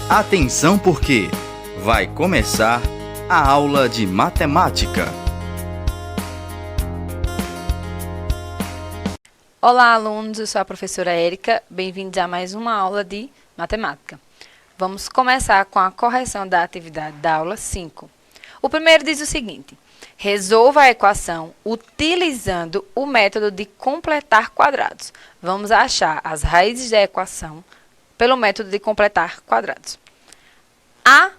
Atenção porque vai começar a aula de matemática. Olá, alunos! Eu sou a professora Érica. Bem-vindos a mais uma aula de matemática. Vamos começar com a correção da atividade da aula 5. O primeiro diz o seguinte: resolva a equação utilizando o método de completar quadrados. Vamos achar as raízes da equação pelo método de completar quadrados. A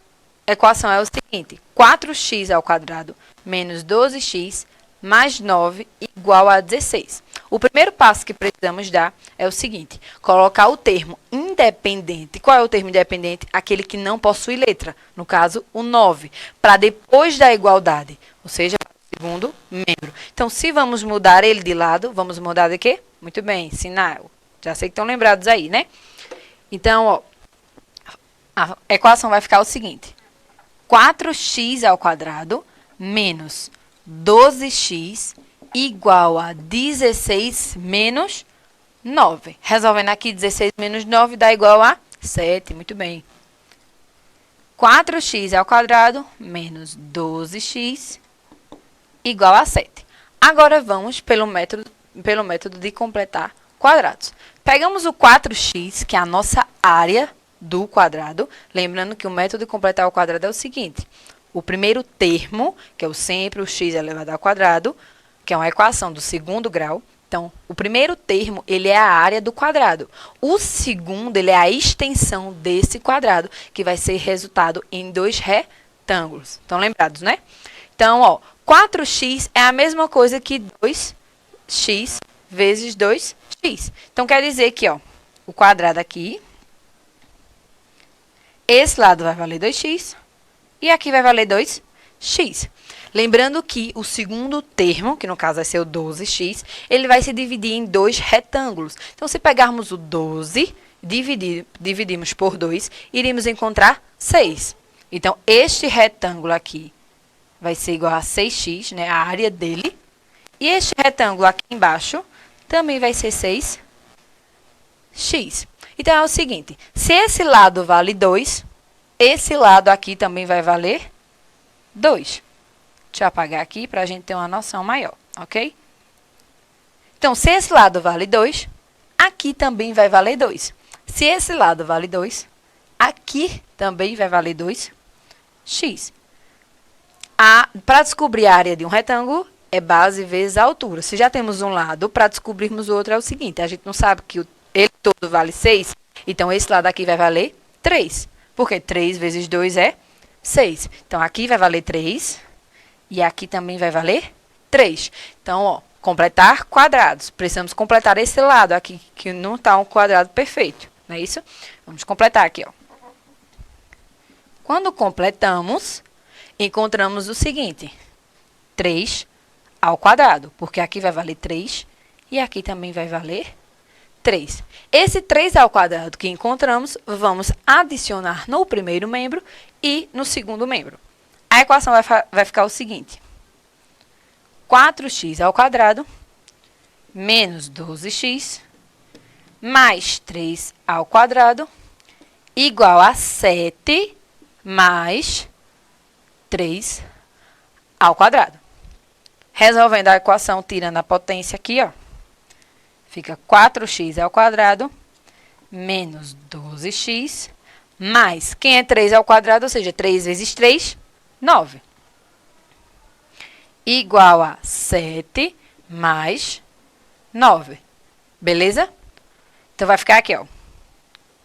equação é o seguinte: 4x ao quadrado menos 12x mais 9 igual a 16. O primeiro passo que precisamos dar é o seguinte: colocar o termo independente. Qual é o termo independente? Aquele que não possui letra, no caso, o 9, para depois da igualdade, ou seja, para o segundo membro. Então, se vamos mudar ele de lado, vamos mudar de quê? Muito bem, sinal. Já sei que estão lembrados aí, né? Então, ó, a equação vai ficar o seguinte: 4x ao quadrado menos 12x igual a 16 menos 9. Resolvendo aqui, 16 menos 9 dá igual a 7. Muito bem. 4x ao quadrado menos 12x igual a 7. Agora, vamos pelo método de completar quadrados. Pegamos o 4x, que é a nossa área do quadrado. Lembrando que o método de completar o quadrado é o seguinte: o primeiro termo, que é o sempre o x elevado ao quadrado, que é uma equação do segundo grau. Então, o primeiro termo, ele é a área do quadrado. O segundo, ele é a extensão desse quadrado, que vai ser resultado em dois retângulos. Estão lembrados, né? Então, ó, 4x é a mesma coisa que 2x vezes 2x. Então, quer dizer que, ó, o quadrado aqui, esse lado vai valer 2x e aqui vai valer 2x. Lembrando que o segundo termo, que no caso vai ser o 12x, ele vai se dividir em dois retângulos. Então, se pegarmos o 12, dividimos por 2, iríamos encontrar 6. Então, este retângulo aqui vai ser igual a 6x, né, a área dele. E este retângulo aqui embaixo também vai ser 6x. Então, é o seguinte: se esse lado vale 2, esse lado aqui também vai valer 2. Deixa eu apagar aqui para a gente ter uma noção maior, ok? Então, se esse lado vale 2, aqui também vai valer 2. Se esse lado vale 2, aqui também vai valer 2x. Para descobrir a área de um retângulo, é base vezes a altura. Se já temos um lado, para descobrirmos o outro é o seguinte: a gente não sabe que ele todo vale 6, então esse lado aqui vai valer 3. Porque 3 vezes 2 é 6. Então, aqui vai valer 3. E aqui também vai valer 3. Então, ó, completar quadrados. Precisamos completar esse lado aqui, que não está um quadrado perfeito. Não é isso? Vamos completar aqui, ó. Quando completamos, encontramos o seguinte: 3 ao quadrado. Porque aqui vai valer 3 e aqui também vai valer 3. Esse 3 ao quadrado que encontramos, vamos adicionar no primeiro membro e no segundo membro. A equação vai ficar o seguinte: 4x ao quadrado menos 12x mais 3 ao quadrado igual a 7 mais 3 ao quadrado. Resolvendo a equação, tirando a potência aqui, ó, fica 4x ao quadrado menos 12x mais, quem é 3 ao quadrado, ou seja, 3 vezes 3, 9. Igual a 7 mais 9. Beleza? Então, vai ficar aqui, ó,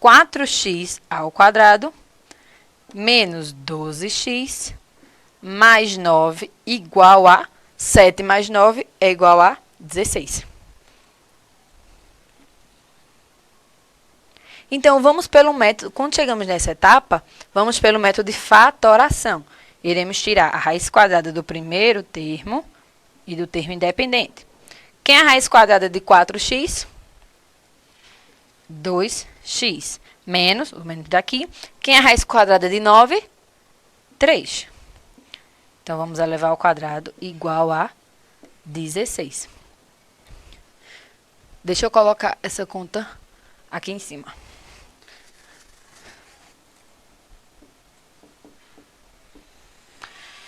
4x ao quadrado menos 12x mais 9 igual a 7 mais 9 é igual a 16. Então, vamos pelo método, quando chegamos nessa etapa, vamos pelo método de fatoração. Iremos tirar a raiz quadrada do primeiro termo e do termo independente. Quem é a raiz quadrada de 4x? 2x. Menos, o menos daqui. Quem é a raiz quadrada de 9? 3. Então, vamos elevar ao quadrado igual a 16. Deixa eu colocar essa conta aqui em cima.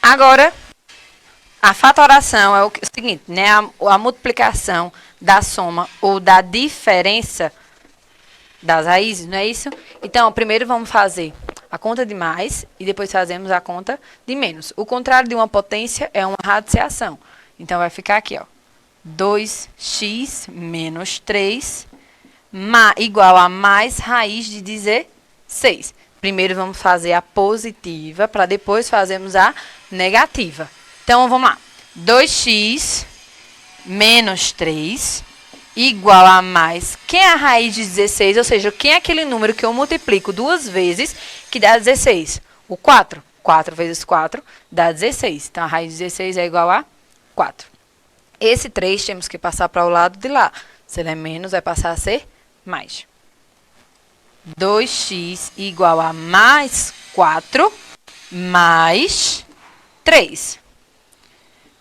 Agora, a fatoração é o seguinte, né? A multiplicação da soma ou da diferença das raízes, não é isso? Então, primeiro vamos fazer a conta de mais e depois fazemos a conta de menos. O contrário de uma potência é uma radiciação. Então, vai ficar aqui, ó. 2x menos 3 igual a mais raiz de 16. Primeiro vamos fazer a positiva para depois fazermos a negativa. Então, vamos lá. 2x menos 3 igual a mais. Quem é a raiz de 16? Ou seja, quem é aquele número que eu multiplico duas vezes que dá 16? O 4. 4 vezes 4 dá 16. Então, a raiz de 16 é igual a 4. Esse 3 temos que passar para o lado de lá. Se ele é menos, vai passar a ser mais. 2x igual a mais 4 mais 3.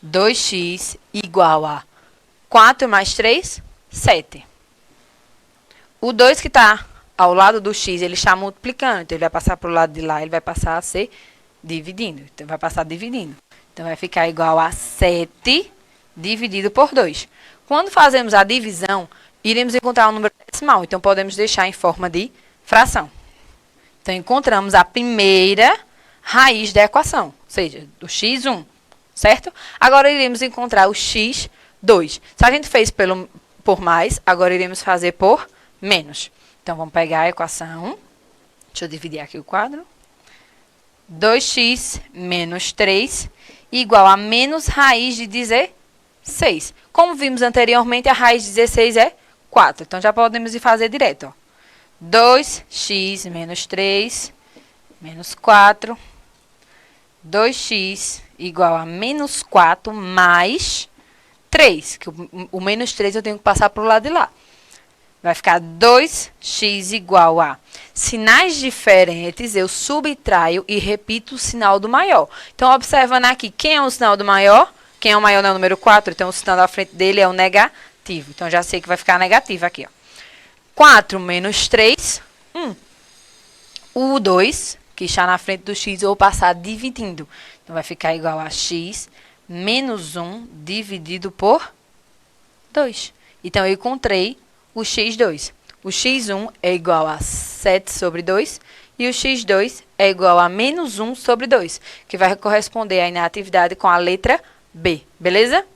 2x igual a 4 mais 3, 7. O 2 que está ao lado do x, ele está multiplicando. Então, ele vai passar para o lado de lá, ele vai passar a ser dividindo. Então, vai passar dividindo. Então, vai ficar igual a 7 dividido por 2. Quando fazemos a divisão, iremos encontrar um número decimal. Então, podemos deixar em forma de fração. Então, encontramos a primeira raiz da equação, ou seja, do x1, certo? Agora, iremos encontrar o x2. Se a gente fez por mais, agora iremos fazer por menos. Então, vamos pegar a equação. Deixa eu dividir aqui o quadro. 2x menos 3 igual a menos raiz de 16. Como vimos anteriormente, a raiz de 16 é 4. Então, já podemos ir fazer direto, ó. 2x menos 3 menos 4. 2x igual a menos 4 mais 3. Que o menos 3 eu tenho que passar para o lado de lá. Vai ficar 2x igual a sinais diferentes, eu subtraio e repito o sinal do maior. Então, observando aqui, quem é o sinal do maior? Quem é o maior no número 4? Então, o sinal da frente dele é o negativo. Então, já sei que vai ficar negativo aqui, ó. 4 menos 3, 1. O 2, que está na frente do x, eu vou passar dividindo. Então, vai ficar igual a x menos 1 dividido por 2. Então, eu encontrei o x2. O x1 é igual a 7 sobre 2 e o x2 é igual a menos 1 sobre 2, que vai corresponder aí na atividade com a letra B, beleza?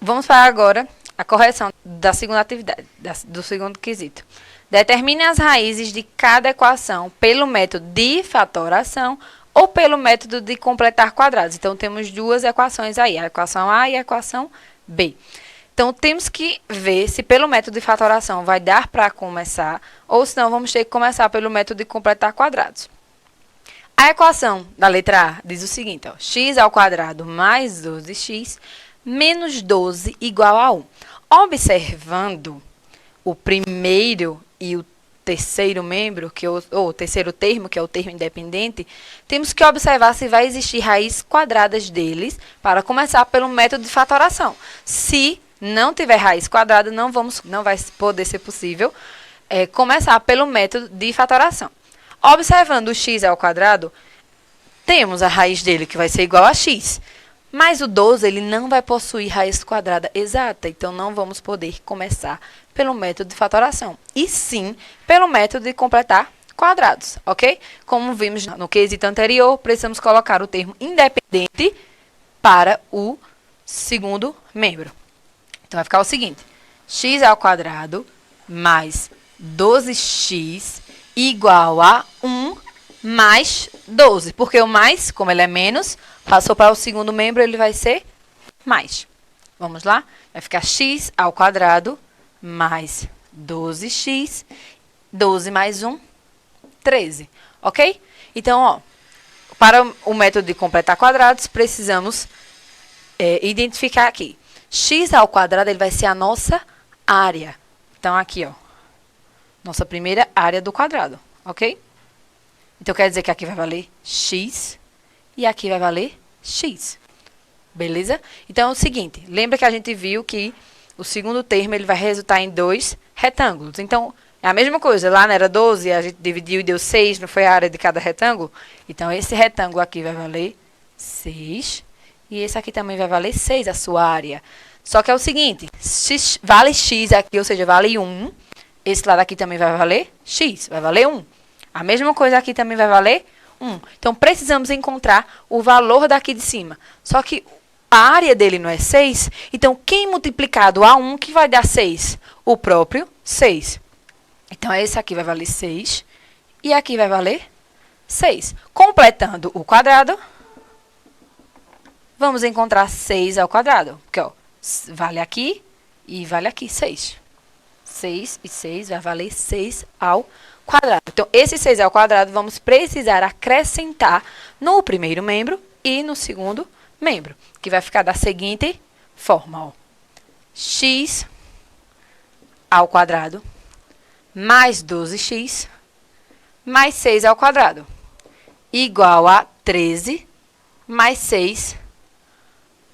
Vamos para agora a correção da segunda atividade, do segundo quesito. Determine as raízes de cada equação pelo método de fatoração ou pelo método de completar quadrados. Então, temos duas equações aí, a equação A e a equação B. Então, temos que ver se pelo método de fatoração vai dar para começar, ou se não, vamos ter que começar pelo método de completar quadrados. A equação da letra A diz o seguinte, ó, x ao quadrado mais 12x menos 12 igual a 1. Observando o primeiro e o terceiro membro, ou o terceiro termo, que é o termo independente, temos que observar se vai existir raízes quadradas deles para começar pelo método de fatoração. Se não tiver raiz quadrada, não vai poder ser possível começar pelo método de fatoração. Observando o x ao quadrado, temos a raiz dele que vai ser igual a x. Mas o 12, ele não vai possuir raiz quadrada exata, então não vamos poder começar pelo método de fatoração, e sim pelo método de completar quadrados, ok? Como vimos no quesito anterior, precisamos colocar o termo independente para o segundo membro. Então, vai ficar o seguinte, x ao quadrado mais 12x igual a 1 mais 12, porque o mais, como ele é menos, passou para o segundo membro, ele vai ser mais. Vamos lá? Vai ficar x ao quadrado mais 12x, 12 mais 1, 13. Ok? Então, ó, para o método de completar quadrados, precisamos identificar aqui. X ao quadrado, ele vai ser a nossa área. Então, aqui, ó, nossa primeira área do quadrado. Ok? Então, quer dizer que aqui vai valer x e aqui vai valer x. Beleza? Então, é o seguinte, lembra que a gente viu que o segundo termo ele vai resultar em dois retângulos. Então, é a mesma coisa. Lá não era 12, a gente dividiu e deu 6, não foi a área de cada retângulo? Então, esse retângulo aqui vai valer 6. E esse aqui também vai valer 6, a sua área. Só que é o seguinte, x, vale x aqui, ou seja, vale 1. Esse lado aqui também vai valer x, vai valer 1. A mesma coisa aqui também vai valer 1. Então, precisamos encontrar o valor daqui de cima. Só que a área dele não é 6, então quem multiplicado a 1 que vai dar 6? O próprio 6. Então, esse aqui vai valer 6 e aqui vai valer 6. Completando o quadrado, vamos encontrar 6 ao quadrado. Porque, ó, vale aqui e vale aqui, 6. 6 e 6 vai valer 6 ao quadrado. Então, esse 6 ao quadrado vamos precisar acrescentar no primeiro membro e no segundo membro, que vai ficar da seguinte forma, ó. X ao quadrado mais 12x mais 6 ao quadrado igual a 13 mais 6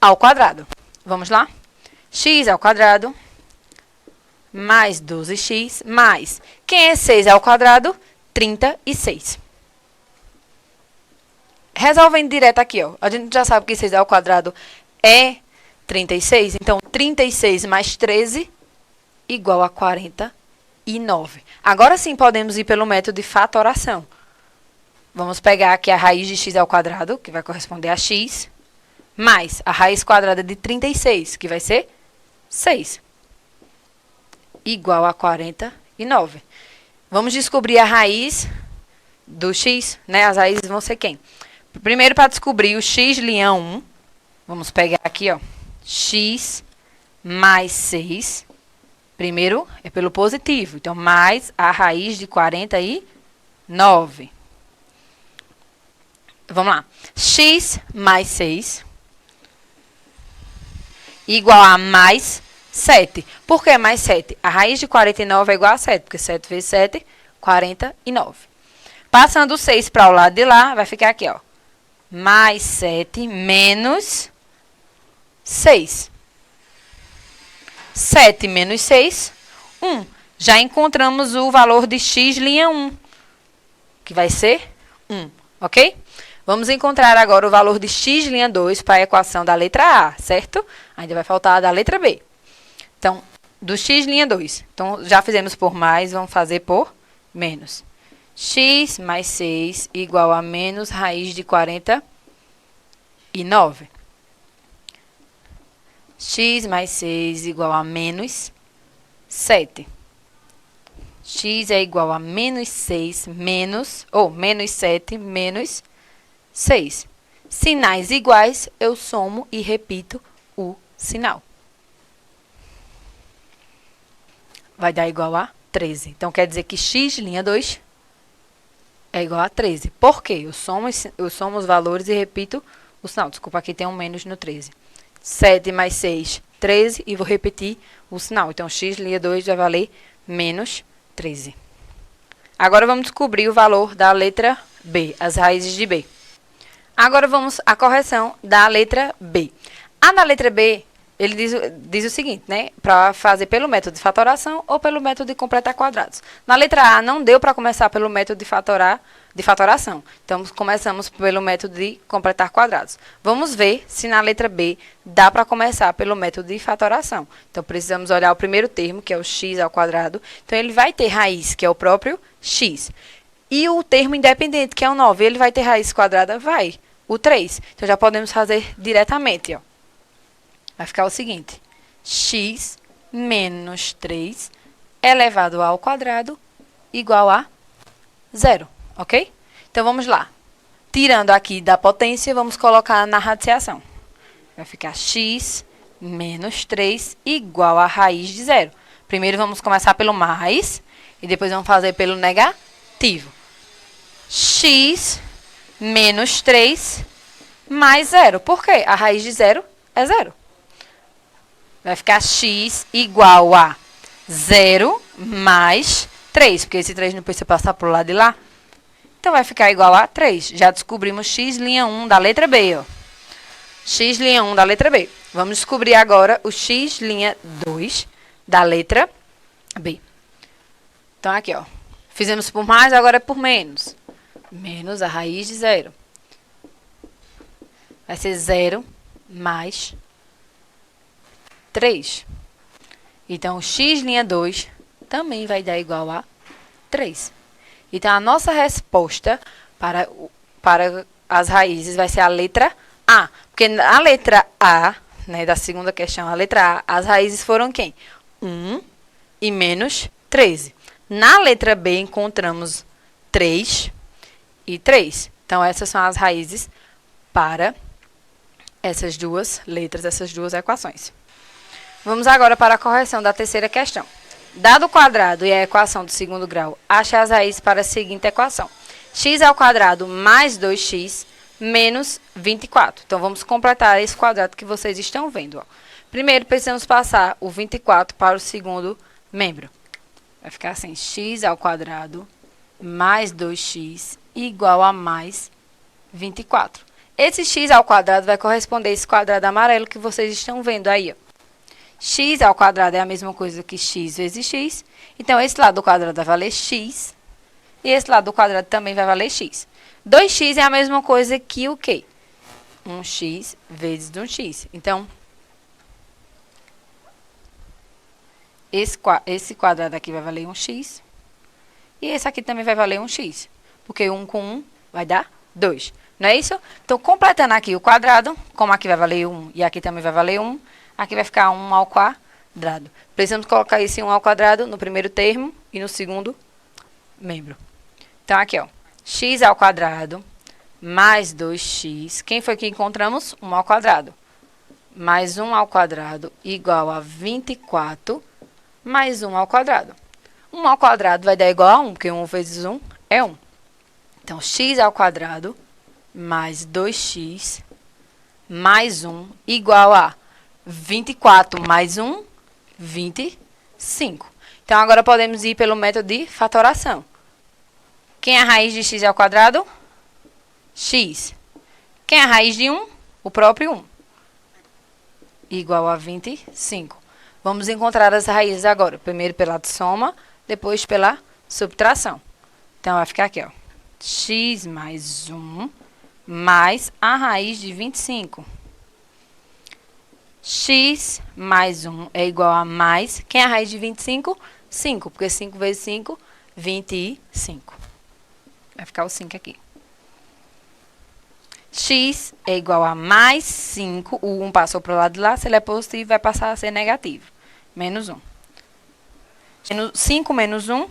ao quadrado. Vamos lá? X ao quadrado mais 12x mais... Quem é 6 ao quadrado? 36. Resolvendo direto aqui, ó. A gente já sabe que 6 ao quadrado é 36. Então, 36 mais 13 igual a 49. Agora sim, podemos ir pelo método de fatoração. Vamos pegar aqui a raiz de x ao quadrado, que vai corresponder a x, mais a raiz quadrada de 36, que vai ser 6. Igual a 49. Vamos descobrir a raiz do x, né? As raízes vão ser quem? Primeiro, para descobrir o x' 1, vamos pegar aqui, ó, x mais 6. Primeiro é pelo positivo, então, mais a raiz de 49. Vamos lá. X mais 6 igual a mais 7. Por que mais 7? A raiz de 49 é igual a 7, porque 7 vezes 7, 49. Passando o 6 para o lado de lá, vai ficar aqui, ó. Mais 7 menos 6. 7 menos 6, 1. Já encontramos o valor de x' 1, que vai ser 1, ok? Vamos encontrar agora o valor de x' 2 para a equação da letra A, certo? Ainda vai faltar a da letra B. Então, do x' 2. Então, já fizemos por mais, vamos fazer por menos. X mais 6 igual a menos raiz de 49. X mais 6 igual a menos 7. X é igual a menos 6 menos, ou menos 7 menos 6. Sinais iguais, eu somo e repito o sinal. Vai dar igual a 13. Então, quer dizer que x' 2 é igual a 13. Por quê? Eu somo os valores e repito o sinal. Desculpa, aqui tem um menos no 13. 7 mais 6, 13. E vou repetir o sinal. Então, x' 2 vai valer menos 13. Agora, vamos descobrir o valor da letra B, as raízes de B. Agora, vamos à correção da letra B. A da letra B, ele diz o seguinte, né? Para fazer pelo método de fatoração ou pelo método de completar quadrados. Na letra A, não deu para começar pelo método de fatoração. Então, começamos pelo método de completar quadrados. Vamos ver se na letra B dá para começar pelo método de fatoração. Então, precisamos olhar o primeiro termo, que é o x ao quadrado. Então, ele vai ter raiz, que é o próprio x. E o termo independente, que é o 9, ele vai ter raiz quadrada? Vai. O 3. Então, já podemos fazer diretamente, ó. Vai ficar o seguinte, x menos 3 elevado ao quadrado igual a 0, ok? Então, vamos lá. Tirando aqui da potência, vamos colocar na radiciação. Vai ficar x menos 3 igual a raiz de 0. Primeiro, vamos começar pelo mais e depois vamos fazer pelo negativo. X menos 3 mais 0. Por quê? A raiz de 0 é 0. Vai ficar x igual a 0 mais 3, porque esse 3 não precisa passar para o lado de lá. Então, vai ficar igual a 3. Já descobrimos x' 1 da letra B, ó. X' 1 da letra B. Vamos descobrir agora o x' 2 da letra B. Então, aqui, ó. Fizemos por mais, agora é por menos. Menos a raiz de 0. vai ser 0 mais 3. Então, x' também vai dar igual a 3. Então, a nossa resposta para as raízes vai ser a letra A. Porque a letra A, né, da segunda questão, a letra A, as raízes foram quem? 1 e menos 13. Na letra B, encontramos 3 e 3. Então, essas são as raízes para essas duas letras, essas duas equações. Vamos agora para a correção da terceira questão. Dado o quadrado e a equação do segundo grau, ache as raízes para a seguinte equação. X² mais 2x menos 24. Então, vamos completar esse quadrado que vocês estão vendo. Ó. Primeiro, precisamos passar o 24 para o segundo membro. Vai ficar assim, x² mais 2x igual a mais 24. Esse x² vai corresponder a esse quadrado amarelo que vocês estão vendo aí, ó. X² é a mesma coisa que x vezes x. Então, esse lado do quadrado vai valer x. E esse lado do quadrado também vai valer x. 2x é a mesma coisa que o quê? 1x vezes 1x. Então, esse quadrado aqui vai valer 1x. E esse aqui também vai valer 1x. Porque 1 com 1 vai dar 2. Não é isso? Então, completando aqui o quadrado, como aqui vai valer 1 e aqui também vai valer 1, aqui vai ficar 1 ao quadrado. Precisamos colocar esse 1 ao quadrado no primeiro termo e no segundo membro. Então, aqui, ó. X² mais 2x. Quem foi que encontramos? 1 ao quadrado. Mais 1 ao quadrado igual a 24 mais 1 ao quadrado. 1 ao quadrado vai dar igual a 1, porque 1 vezes 1 é 1. Então, x² mais 2x mais 1 igual a 24 mais 1, 25. Então, agora podemos ir pelo método de fatoração. Quem é a raiz de x²? X. Quem é a raiz de 1? O próprio 1. Igual a 25. Vamos encontrar as raízes agora. Primeiro pela soma, depois pela subtração. Então, vai ficar aqui, ó. X mais 1 mais a raiz de 25. X mais 1 é igual a mais... Quem é a raiz de 25? 5, porque 5 vezes 5, 25. Vai ficar o 5 aqui. X é igual a mais 5. O 1 passou para o lado de lá. Se ele é positivo, vai passar a ser negativo. Menos 1. 5 menos 1,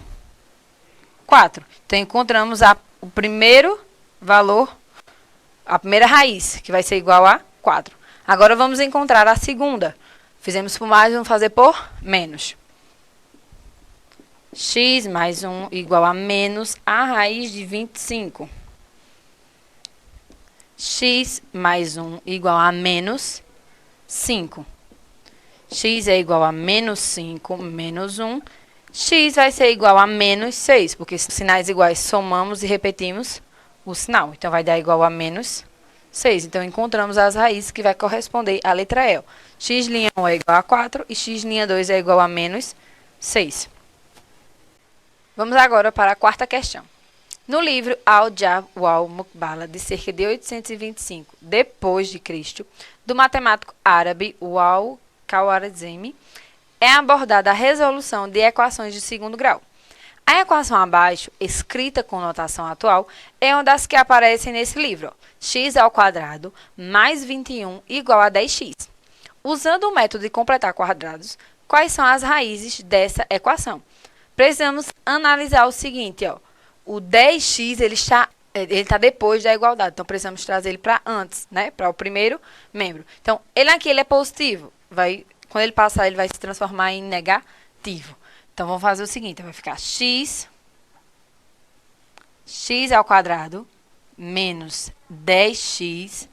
4. Então, encontramos o primeiro valor, a primeira raiz, que vai ser igual a 4. Agora, vamos encontrar a segunda. Fizemos por mais, vamos fazer por menos. X mais 1 igual a menos a raiz de 25. X mais 1 igual a menos 5. X é igual a menos 5 menos 1. X vai ser igual a menos 6, porque sinais iguais somamos e repetimos o sinal. Então, vai dar igual a menos 6. Então, encontramos as raízes que vai corresponder à letra E. X'1 é igual a 4 e x'2 é igual a menos 6. Vamos agora para a quarta questão. No livro Al-Jabr wal-Muqbala, de cerca de 825 depois de Cristo, do matemático árabe Al-Khwarizmi, é abordada a resolução de equações de segundo grau. A equação abaixo, escrita com notação atual, é uma das que aparecem nesse livro. X² mais 21 igual a 10x. Usando o método de completar quadrados, quais são as raízes dessa equação? Precisamos analisar o seguinte, ó. O 10x ele está depois da igualdade, então precisamos trazer ele para antes, né? Para o primeiro membro. Então, ele aqui ele é positivo, quando ele passar ele vai se transformar em negativo. Então, vamos fazer o seguinte, vai ficar x ao quadrado menos 10x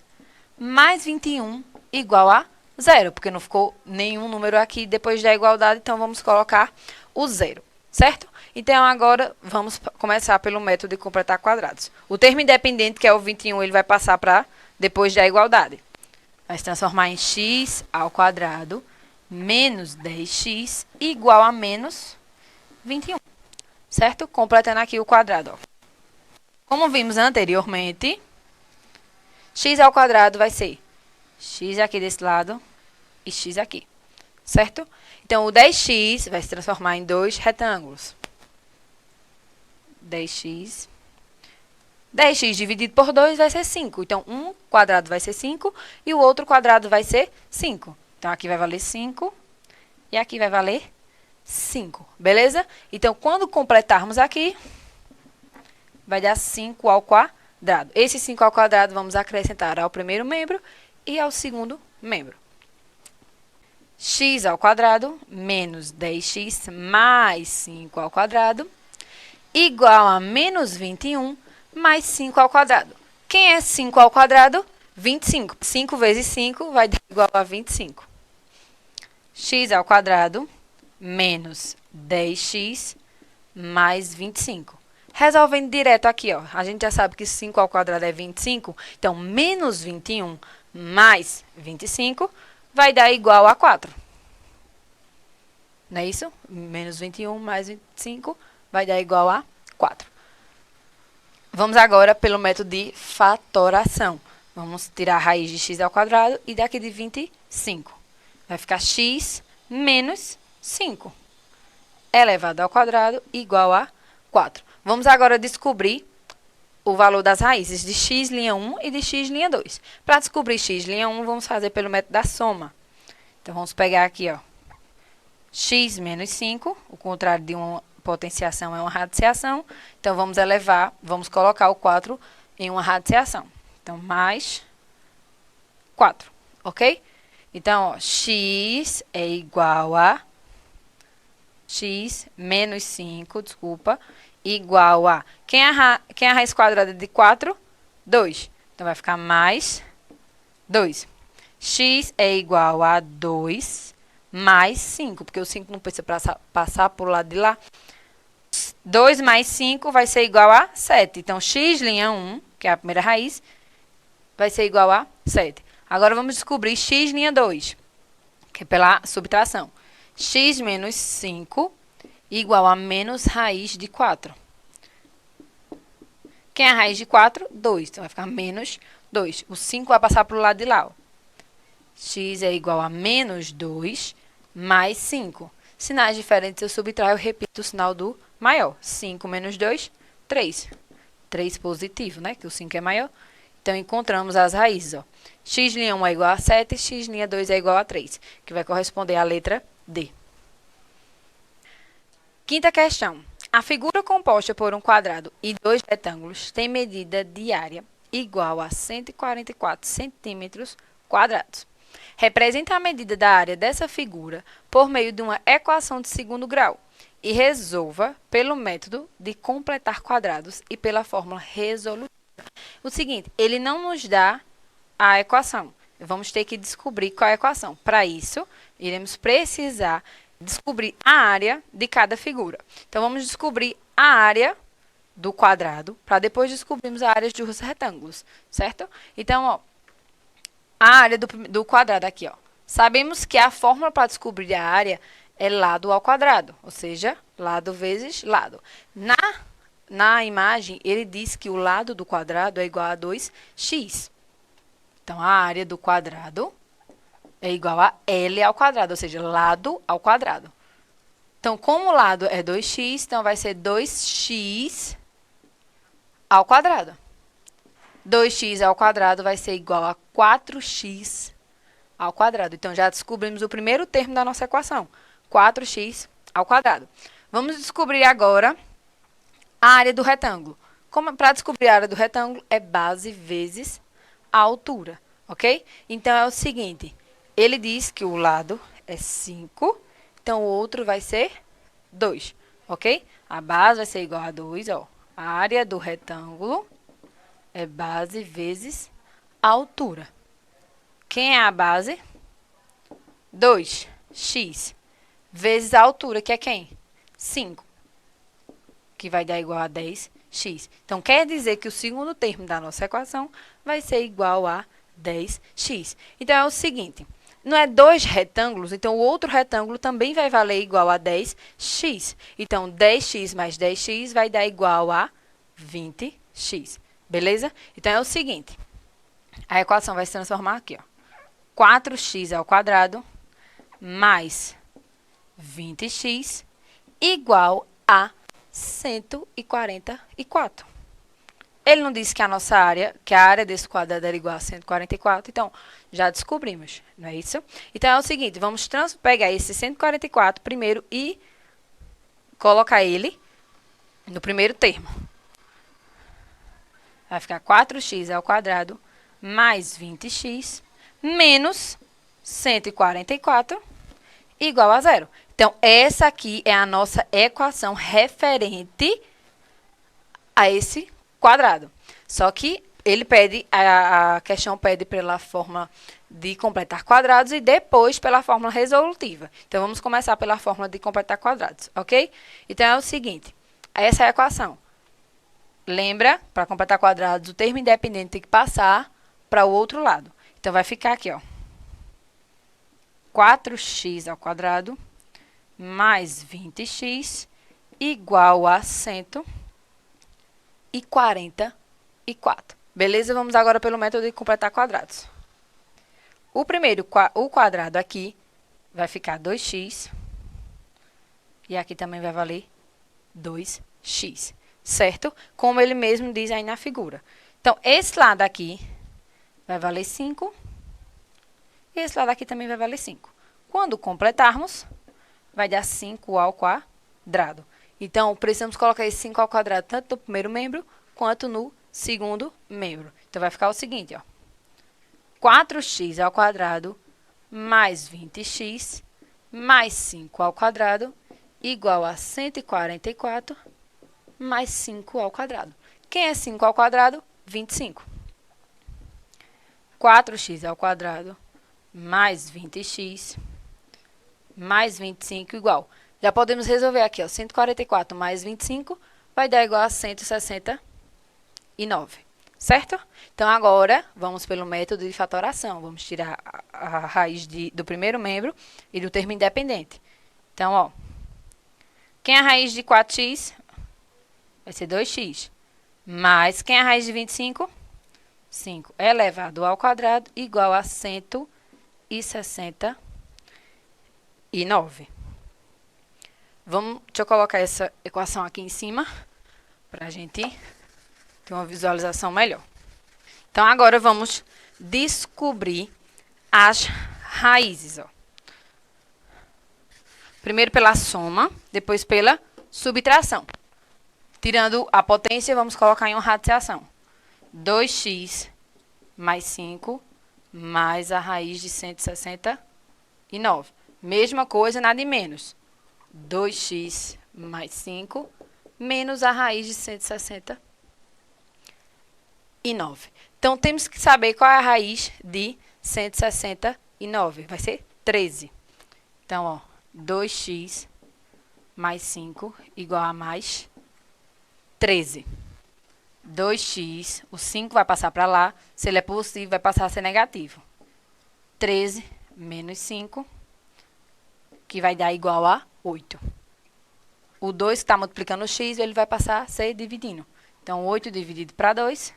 mais 21 igual a 0, porque não ficou nenhum número aqui depois da igualdade, então vamos colocar o 0, certo? Então, agora, vamos começar pelo método de completar quadrados. O termo independente, que é o 21, ele vai passar para depois da igualdade. Vai se transformar em x ao quadrado menos 10x igual a menos 21, certo? Completando aqui o quadrado, ó. Como vimos anteriormente, x ao quadrado vai ser x aqui desse lado e x aqui, certo? Então, o 10x vai se transformar em dois retângulos. 10x dividido por 2 vai ser 5. Então, um quadrado vai ser 5 e o outro quadrado vai ser 5. Então, aqui vai valer 5 e aqui vai valer 5, beleza? Então, quando completarmos aqui, vai dar 5 ao quadrado. Esse 5 ao quadrado vamos acrescentar ao primeiro membro e ao segundo membro. X ao quadrado menos 10x mais 5 ao quadrado igual a menos 21 mais 5 ao quadrado. Quem é 5 ao quadrado? 25. 5 vezes 5 vai dar igual a 25. X ao quadrado menos 10x mais 25. Resolvendo direto aqui, ó, a gente já sabe que 5 ao quadrado é 25, então menos 21 mais 25 vai dar igual a 4. Não é isso? Menos 21 mais 25 vai dar igual a 4. Vamos agora pelo método de fatoração. Vamos tirar a raiz de x ao quadrado e daqui de 25. Vai ficar x menos 5 elevado ao quadrado igual a 4. Vamos agora descobrir o valor das raízes de x' 1 e de x' 2. Para descobrir x' 1, vamos fazer pelo método da soma. Então, vamos pegar aqui, ó, x menos 5, o contrário de uma potenciação é uma radiciação. Então, vamos colocar o 4 em uma radiciação. Então, mais 4, ok? Então, ó, x é igual a x menos 5, desculpa, igual a... Quem é a raiz quadrada de 4? 2. Então, vai ficar mais 2. X é igual a 2 mais 5, porque o 5 não precisa passar por lado de lá. 2 mais 5 vai ser igual a 7. Então, x' 1, que é a primeira raiz, vai ser igual a 7. Agora, vamos descobrir x' 2, que é pela subtração. X menos 5 igual a menos raiz de 4. Quem é a raiz de 4? 2. Então, vai ficar menos 2. O 5 vai passar para o lado de lá, ó. X é igual a menos 2 mais 5. Sinais diferentes eu subtraio, eu repito o sinal do maior. 5 menos 2, 3. 3 positivo, né? Que o 5 é maior. Então, encontramos as raízes, ó. X' 1 é igual a 7, x' 2 é igual a 3, que vai corresponder à letra D. Quinta questão. A figura composta por um quadrado e dois retângulos tem medida de área igual a 144 centímetros quadrados. Representa a medida da área dessa figura por meio de uma equação de segundo grau e resolva pelo método de completar quadrados e pela fórmula resolutiva. O seguinte, ele não nos dá a equação. Vamos ter que descobrir qual é a equação. Para isso, iremos precisar descobrir a área de cada figura. Então, vamos descobrir a área do quadrado, para depois descobrirmos a área dos retângulos, certo? Então, ó, a área do quadrado aqui, ó. Sabemos que a fórmula para descobrir a área é lado ao quadrado, ou seja, lado vezes lado. Na imagem, ele diz que o lado do quadrado é igual a 2x. Então, a área do quadrado é igual a L ao quadrado, ou seja, lado ao quadrado. Então, como o lado é 2x, então vai ser 2x ao quadrado. 2x ao quadrado vai ser igual a 4x ao quadrado. Então, já descobrimos o primeiro termo da nossa equação, 4x ao quadrado. Vamos descobrir agora a área do retângulo. Para descobrir a área do retângulo, é base vezes a altura, ok? Então, é o seguinte, ele diz que o lado é 5, então o outro vai ser 2, ok? A base vai ser igual a 2, ó. A área do retângulo é base vezes a altura. Quem é a base? 2x vezes a altura, que é quem? 5, que vai dar igual a 10x. Então, quer dizer que o segundo termo da nossa equação vai ser igual a 10x. Então, é o seguinte, não é dois retângulos, então o outro retângulo também vai valer igual a 10x. Então, 10x mais 10x vai dar igual a 20x. Beleza? Então, é o seguinte, A equação vai se transformar aqui, ó. 4x² mais 20x igual a 144. Ele não disse que a nossa área, que a área desse quadrado era igual a 144, então já descobrimos, não é isso? Então é o seguinte, vamos pegar esse 144 primeiro e colocar ele no primeiro termo. Vai ficar 4x² mais 20x menos 144 igual a zero. Então, essa aqui é a nossa equação referente a esse quadrado. Só que ele pede, a questão pede pela fórmula de completar quadrados e depois pela fórmula resolutiva. Então, vamos começar pela fórmula de completar quadrados, ok? Então, é o seguinte, essa é a equação. Lembra, para completar quadrados, o termo independente tem que passar para o outro lado. Então, vai ficar aqui, ó. 4x² mais 20x igual a 144. Beleza? Vamos agora pelo método de completar quadrados. O quadrado aqui vai ficar 2x. E aqui também vai valer 2x. Certo? Como ele mesmo diz aí na figura. Então, esse lado aqui vai valer 5. E esse lado aqui também vai valer 5. Quando completarmos, vai dar 5². Então, precisamos colocar esse 5² tanto no primeiro membro quanto no segundo membro. Então, vai ficar o seguinte, ó. 4x² mais 20x mais 5² igual a 144 mais 5². Quem é 5²? 25. 4x² mais 20x mais 25 igual. Já podemos resolver aqui, ó. 144 mais 25 vai dar igual a 169. Certo? Então, agora, vamos pelo método de fatoração. Vamos tirar a raiz do primeiro membro e do termo independente. Então, ó. Quem é a raiz de 4x? Vai ser 2x. Mais quem é a raiz de 25? 5 elevado ao quadrado igual a 169. Deixa eu colocar essa equação aqui em cima, para a gente ter uma visualização melhor. Então, agora vamos descobrir as raízes. Ó. Primeiro pela soma, depois pela subtração. Tirando a potência, vamos colocar em uma radiciação. 2x mais 5 mais a raiz de 169. Mesma coisa, nada e menos. 2x mais 5 menos a raiz de 169. Então, temos que saber qual é a raiz de 169. Vai ser 13. Então, ó, 2x mais 5 igual a mais 13. 2x, o 5 vai passar para lá. Se ele é positivo, vai passar a ser negativo. 13 menos 5, que vai dar igual a 8. O 2 que está multiplicando o x, ele vai passar a ser dividindo. Então, 8 dividido para 2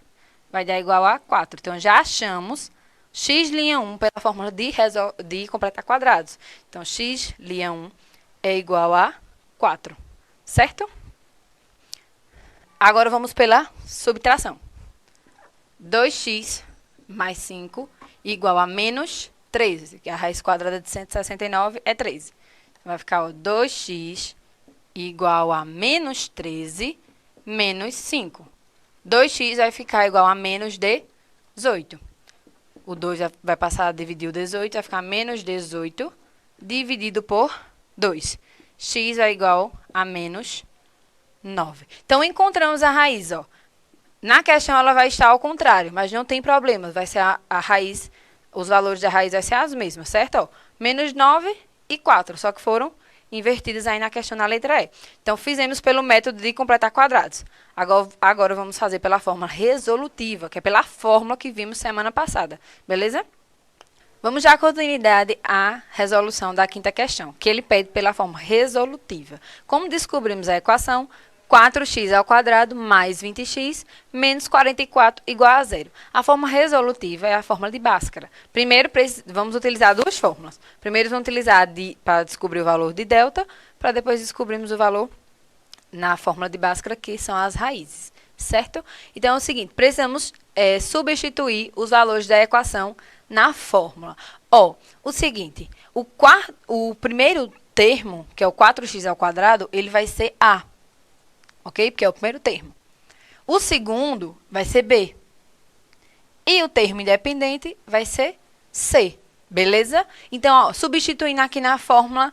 vai dar igual a 4. Então, já achamos x' 1 pela fórmula de completar quadrados. Então, x' 1 é igual a 4. Certo? Agora, vamos pela subtração. 2x mais 5 igual a menos 13, que a raiz quadrada de 169 é 13. Vai ficar, ó, 2x igual a menos 13 menos 5. 2x vai ficar igual a menos 18. O 2 vai passar a dividir o 18, vai ficar menos 18 dividido por 2. X é igual a menos 9. Então, encontramos a raiz, ó. Na questão, ela vai estar ao contrário, mas não tem problema. Vai ser a raiz, os valores da raiz vai ser as mesmas, certo? Ó, menos 9 e 4, só que foram invertidas aí na questão na letra E. Então, fizemos pelo método de completar quadrados. Agora vamos fazer pela fórmula resolutiva, que é pela fórmula que vimos semana passada. Beleza? Vamos dar continuidade à resolução da quinta questão, que ele pede pela fórmula resolutiva. Como descobrimos a equação, 4x² mais 20x menos 44 igual a zero. A forma resolutiva é a fórmula de Bhaskara. Primeiro, vamos utilizar duas fórmulas. Primeiro, vamos utilizar para descobrir o valor de delta, para depois descobrirmos o valor na fórmula de Bhaskara, que são as raízes, certo? Então, é o seguinte, precisamos substituir os valores da equação na fórmula. Ó, o seguinte, o primeiro termo, que é o 4x², ele vai ser A. Ok? Porque é o primeiro termo. O segundo vai ser B. E o termo independente vai ser C. Beleza? Então, ó, substituindo aqui na fórmula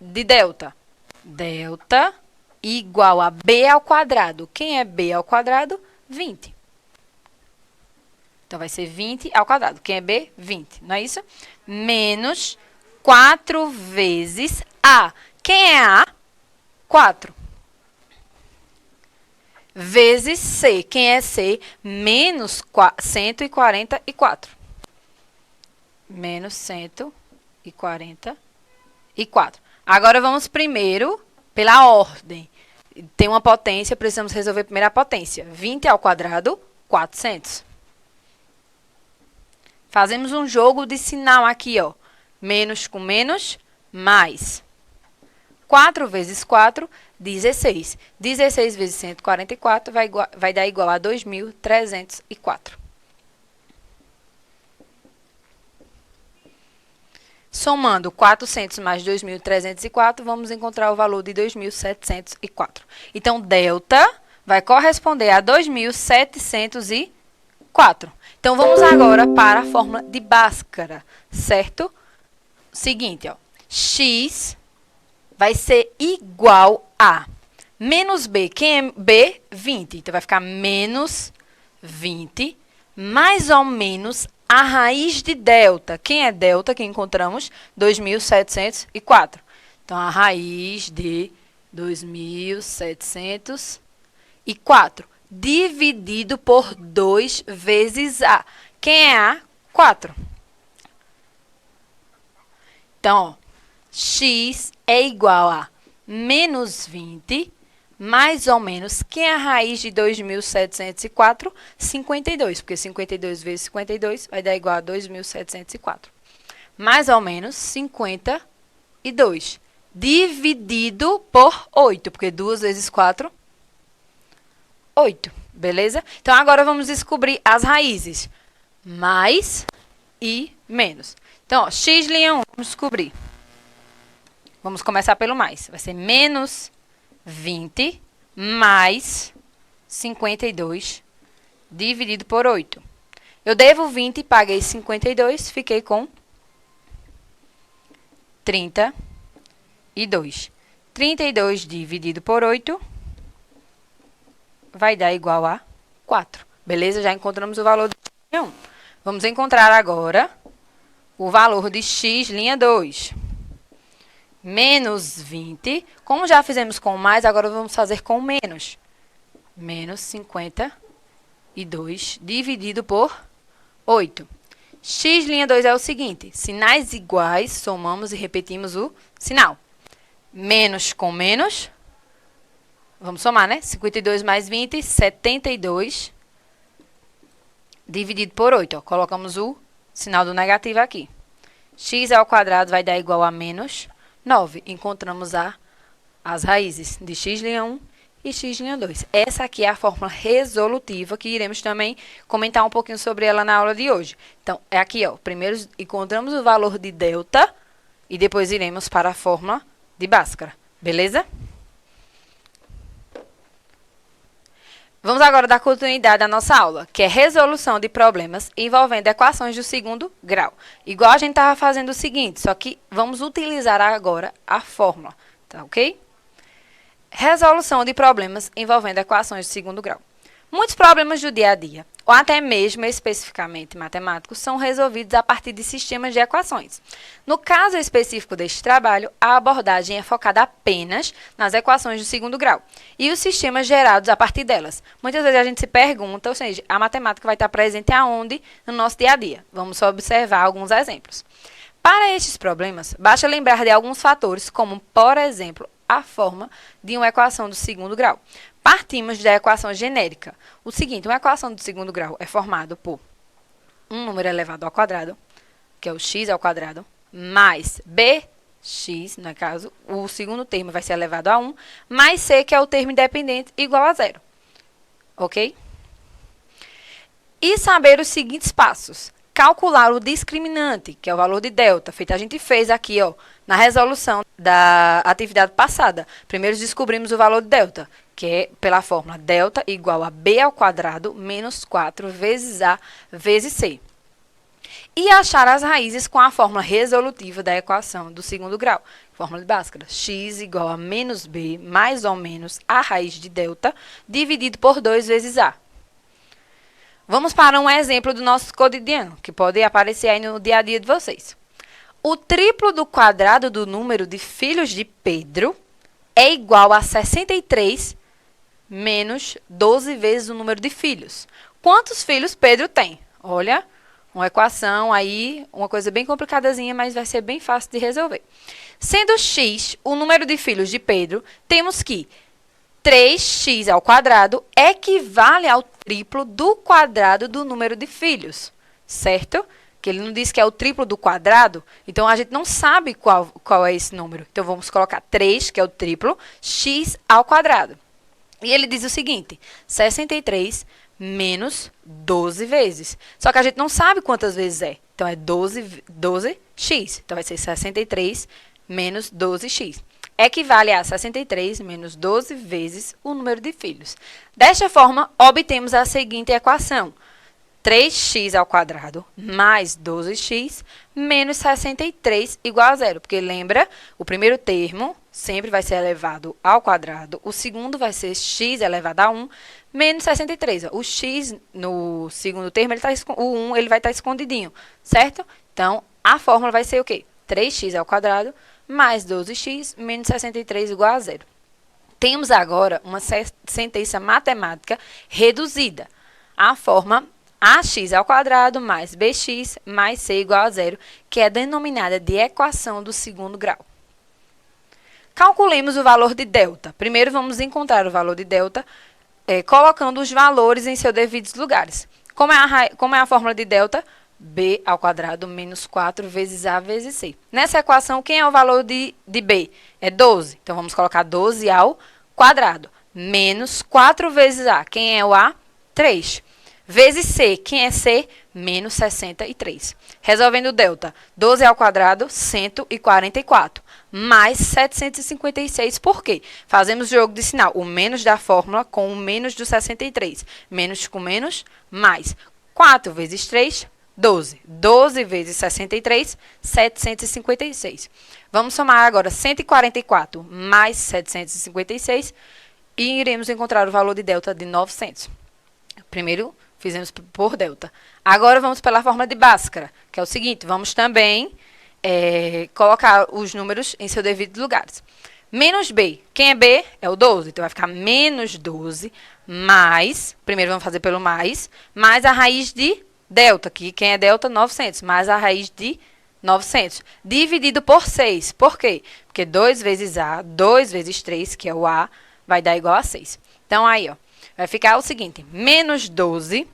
de delta. Delta igual a B². Quem é B²? 20. Então, vai ser 20². Quem é B? 20. Não é isso? Menos 4 vezes A. Quem é A? 4. Vezes C. Quem é C? Menos 144. Menos 144. Agora, vamos primeiro pela ordem. Tem uma potência, precisamos resolver primeiro a potência. 20², 400. Fazemos um jogo de sinal aqui, ó. Menos com menos, mais. 4 vezes 4, 16. 16 vezes 144 vai dar igual a 2.304. Somando 400 mais 2.304, vamos encontrar o valor de 2.704. Então, delta vai corresponder a 2.704. Então, vamos agora para a fórmula de Bhaskara, certo? Seguinte, ó. X vai ser igual a menos B. Quem é B? 20. Então, vai ficar menos 20, mais ou menos a raiz de delta. Quem é delta? Que encontramos? 2.704. Então, a raiz de 2.704 dividido por 2 vezes A. Quem é A? 4. Então, ó, x é igual a menos 20, mais ou menos, quem é a raiz de 2.704? 52, porque 52 vezes 52 vai dar igual a 2.704. Mais ou menos 52, dividido por 8, porque 2 vezes 4, 8, beleza? Então, agora vamos descobrir as raízes, mais e menos. Então, ó, x' 1, vamos descobrir. Vamos começar pelo mais. Vai ser menos 20 mais 52 dividido por 8. Eu devo 20, paguei 52, fiquei com 32. 32 dividido por 8 vai dar igual a 4. Beleza? Já encontramos o valor de x'. Vamos encontrar agora o valor de x'2. Menos 20. Como já fizemos com mais, agora vamos fazer com menos. Menos 52 dividido por 8. X'2 é o seguinte. Sinais iguais, somamos e repetimos o sinal. Menos com menos. Vamos somar, né? 52 mais 20, 72. Dividido por 8. Ó. Colocamos o sinal do negativo aqui. X² vai dar igual a menos 9. Encontramos as raízes de x'1 e x'2. Essa aqui é a fórmula resolutiva, que iremos também comentar um pouquinho sobre ela na aula de hoje. Então, é aqui, ó. Primeiro encontramos o valor de delta e depois iremos para a fórmula de Bhaskara. Beleza? Vamos agora dar continuidade à nossa aula, que é resolução de problemas envolvendo equações do segundo grau. Igual a gente estava fazendo o seguinte, só que vamos utilizar agora a fórmula, tá ok? Resolução de problemas envolvendo equações do segundo grau. Muitos problemas do dia a dia, ou até mesmo especificamente matemáticos, são resolvidos a partir de sistemas de equações. No caso específico deste trabalho, a abordagem é focada apenas nas equações do segundo grau e os sistemas gerados a partir delas. Muitas vezes a gente se pergunta, ou seja, a matemática vai estar presente aonde no nosso dia a dia? Vamos só observar alguns exemplos. Para estes problemas, basta lembrar de alguns fatores, como, por exemplo, a forma de uma equação do segundo grau. Partimos da equação genérica. O seguinte, uma equação do segundo grau é formada por um número elevado ao quadrado, que é o x ao quadrado, mais bx, no caso, o segundo termo vai ser elevado a 1, mais c, que é o termo independente, igual a zero. Ok? E saber os seguintes passos. Calcular o discriminante, que é o valor de delta, feito a gente fez aqui, ó, na resolução da atividade passada. Primeiro descobrimos o valor de delta, que é pela fórmula delta igual a b ao quadrado menos 4 vezes a vezes c. E achar as raízes com a fórmula resolutiva da equação do segundo grau. Fórmula de Bhaskara, x igual a menos b mais ou menos a raiz de delta dividido por 2 vezes a. Vamos para um exemplo do nosso cotidiano, que pode aparecer aí no dia a dia de vocês. O triplo do quadrado do número de filhos de Pedro é igual a 63 menos 12 vezes o número de filhos. Quantos filhos Pedro tem? Olha, uma equação aí, uma coisa bem complicadazinha, mas vai ser bem fácil de resolver. Sendo x o número de filhos de Pedro, temos que 3x ao quadrado equivale ao triplo do quadrado do número de filhos, certo? Que ele não diz que é o triplo do quadrado, então a gente não sabe qual é esse número. Então, vamos colocar 3, que é o triplo, x ao quadrado. E ele diz o seguinte, 63 menos 12 vezes. Só que a gente não sabe quantas vezes é. Então, é 12x. Então, vai ser 63 menos 12x. Equivale a 63 menos 12 vezes o número de filhos. Desta forma, obtemos a seguinte equação. 3x ao quadrado mais 12x menos 63 igual a zero. Porque lembra, o primeiro termo sempre vai ser elevado ao quadrado. O segundo vai ser x elevado a 1 menos 63. O x no segundo termo, o 1 ele vai estar escondidinho, certo? Então, a fórmula vai ser o quê? 3x ao quadrado mais 12x menos 63 igual a zero. Temos agora uma sentença matemática reduzida. A forma ax ao quadrado mais bx mais c igual a zero, que é denominada de equação do segundo grau. Calculemos o valor de delta. Primeiro, vamos encontrar o valor de delta colocando os valores em seus devidos lugares. Como é a fórmula de delta? B ao quadrado menos 4 vezes A vezes C. Nessa equação, quem é o valor de B? É 12. Então, vamos colocar 12 ao quadrado. Menos 4 vezes A. Quem é o A? 3. Vezes C. Quem é C? Menos 63. Resolvendo o delta. 12 ao quadrado, 144. Mais 756. Por quê? Fazemos o jogo de sinal. O menos da fórmula com o menos do 63. Menos com menos, mais. 4 vezes 3, 12. 12 vezes 63, 756. Vamos somar agora 144 mais 756 e iremos encontrar o valor de delta de 900. Primeiro, fizemos por delta. Agora, vamos pela fórmula de Bhaskara, que é o seguinte, vamos também colocar os números em seus devidos lugares. Menos B. Quem é B? É o 12. Então, vai ficar menos 12 mais, primeiro vamos fazer pelo mais a raiz de delta, que quem é delta? 900, mais a raiz de 900, dividido por 6. Por quê? Porque 2 vezes A, 2 vezes 3, que é o A, vai dar igual a 6. Então, aí, ó, vai ficar o seguinte, menos 12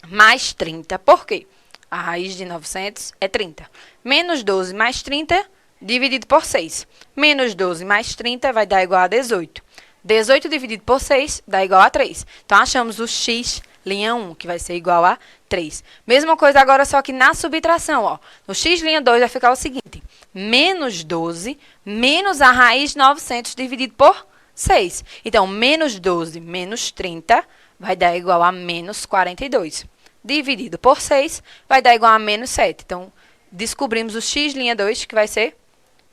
mais 30. Por quê? A raiz de 900 é 30. Menos 12 mais 30, dividido por 6. Menos 12 mais 30 vai dar igual a 18. 18 dividido por 6 dá igual a 3. Então, achamos o x, linha 1, que vai ser igual a 3. Mesma coisa agora, só que na subtração, ó. No x, linha 2, vai ficar o seguinte. Menos 12 menos a raiz de 900 dividido por 6. Então, menos 12 menos 30 vai dar igual a menos 42. Dividido por 6 vai dar igual a menos 7. Então, descobrimos o x, linha 2, que vai ser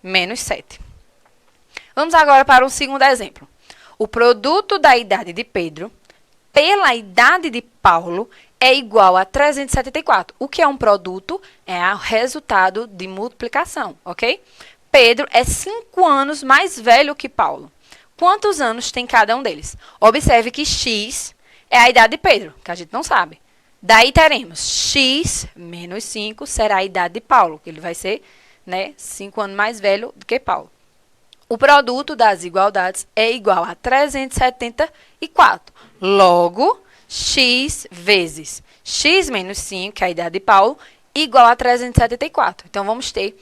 menos 7. Vamos agora para o segundo exemplo. O produto da idade de Pedro pela idade de Paulo é igual a 374. O que é um produto? É o resultado de multiplicação, ok? Pedro é 5 anos mais velho que Paulo. Quantos anos tem cada um deles? Observe que x é a idade de Pedro, que a gente não sabe. Daí teremos x menos 5 será a idade de Paulo, que ele vai ser, né, 5 anos mais velho do que Paulo. O produto das igualdades é igual a 374. Logo, x vezes x menos 5, que é a idade de Paulo, igual a 374. Então, vamos ter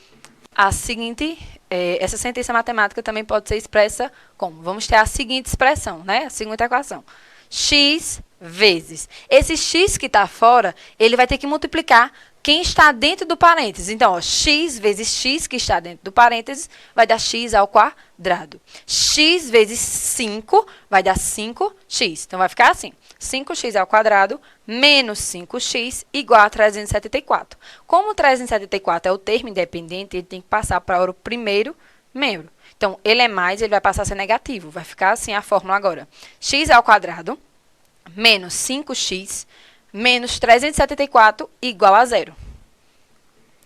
a seguinte, essa sentença matemática também pode ser expressa como? Vamos ter a seguinte expressão, né? A seguinte equação. X vezes. Esse x que está fora, ele vai ter que multiplicar quem está dentro do parênteses. Então, ó, x vezes x que está dentro do parênteses vai dar x ao quadrado. X vezes 5 vai dar 5x. Então, vai ficar assim. 5x ao quadrado menos 5x igual a 374. Como 374 é o termo independente, ele tem que passar para o primeiro membro. Então, ele é mais, ele vai passar a ser negativo. Vai ficar assim a fórmula agora. X ao quadrado menos 5x menos 374 igual a zero.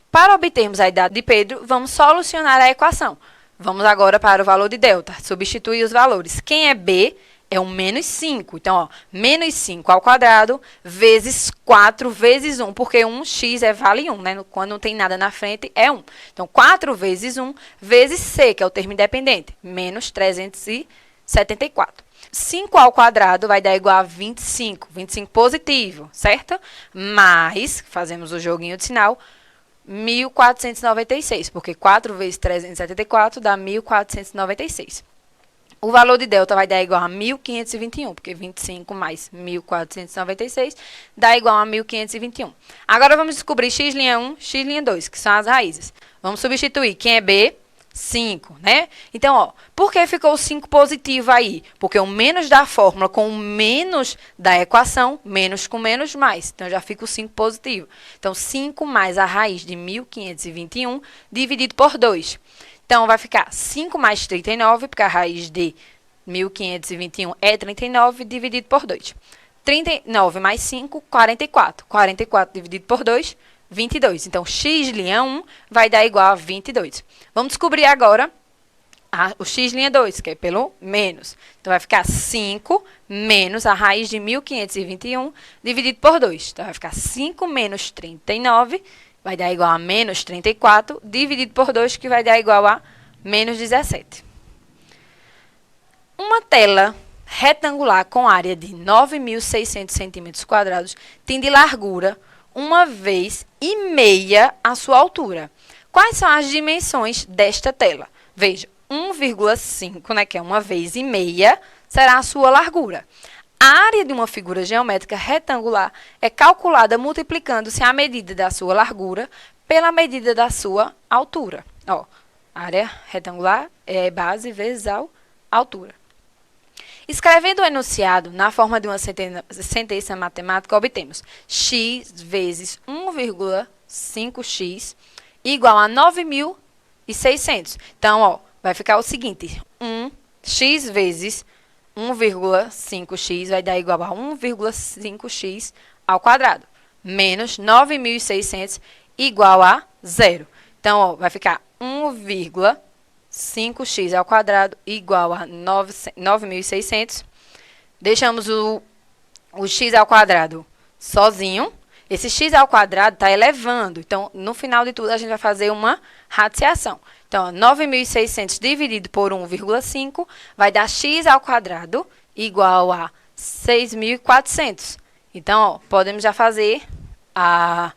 Para obtermos a idade de Pedro, vamos solucionar a equação. Vamos agora para o valor de delta. Substituir os valores. Quem é B é o menos 5. Então, ó, menos 5 ao quadrado vezes 4 vezes 1, porque 1x vale 1, né? Quando não tem nada na frente, é 1. Então, 4 vezes 1 vezes C, que é o termo independente, menos 374. 5 ao quadrado vai dar igual a 25. 25 positivo, certo? Mais, fazemos o joguinho de sinal, 1.496, porque 4 vezes 374 dá 1.496. O valor de delta vai dar igual a 1.521, porque 25 mais 1.496 dá igual a 1.521. Agora, vamos descobrir x'1, x'2, que são as raízes. Vamos substituir. Quem é B? 5, né? Então, ó, por que ficou o 5 positivo aí? Porque o menos da fórmula com o menos da equação, menos com menos mais. Então, já fica o 5 positivo. Então, 5 mais a raiz de 1.521 dividido por 2. Então, vai ficar 5 mais 39, porque a raiz de 1.521 é 39, dividido por 2. 39 mais 5, 44. 44 dividido por 2, 22. Então, x'1 vai dar igual a 22. Vamos descobrir agora o x'2, que é pelo menos. Então, vai ficar 5 menos a raiz de 1.521 dividido por 2. Então, vai ficar 5 menos 39, vai dar igual a menos 34, dividido por 2, que vai dar igual a menos 17. Uma tela retangular com área de 9.600 centímetros quadrados tem de largura 1,5 a sua altura. Quais são as dimensões desta tela? Veja, 1,5, né, que é 1,5, será a sua largura. A área de uma figura geométrica retangular é calculada multiplicando-se a medida da sua largura pela medida da sua altura. Ó, área retangular é base vezes a altura. Escrevendo o enunciado na forma de uma sentença matemática, obtemos x vezes 1,5x igual a 9.600. Então, ó, vai ficar o seguinte, x vezes 1,5x vai dar igual a 1,5x ao quadrado, menos 9.600 igual a zero. Então, ó, vai ficar 1,5x ao quadrado igual a 9.600. Deixamos o x ao quadrado sozinho. Esse x ao quadrado está elevando. Então, no final de tudo, a gente vai fazer uma radiciação. Então, 9.600 dividido por 1,5 vai dar x ao quadrado igual a 6.400. Então, ó, podemos já fazer a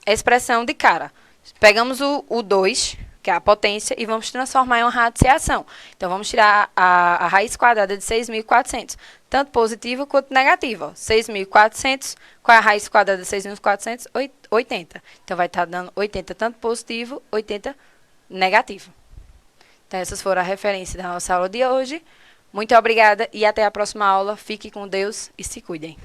expressão de cara. Pegamos o 2, que é a potência, e vamos transformar em uma radiciação. Então, vamos tirar a raiz quadrada de 6.400, tanto positiva quanto negativa. 6.400, qual é a raiz quadrada de 6.400? 80. Então, vai estar dando 80 tanto positivo, 80 negativo. Então, essas foram a referência da nossa aula de hoje. Muito obrigada e até a próxima aula. Fique com Deus e se cuidem.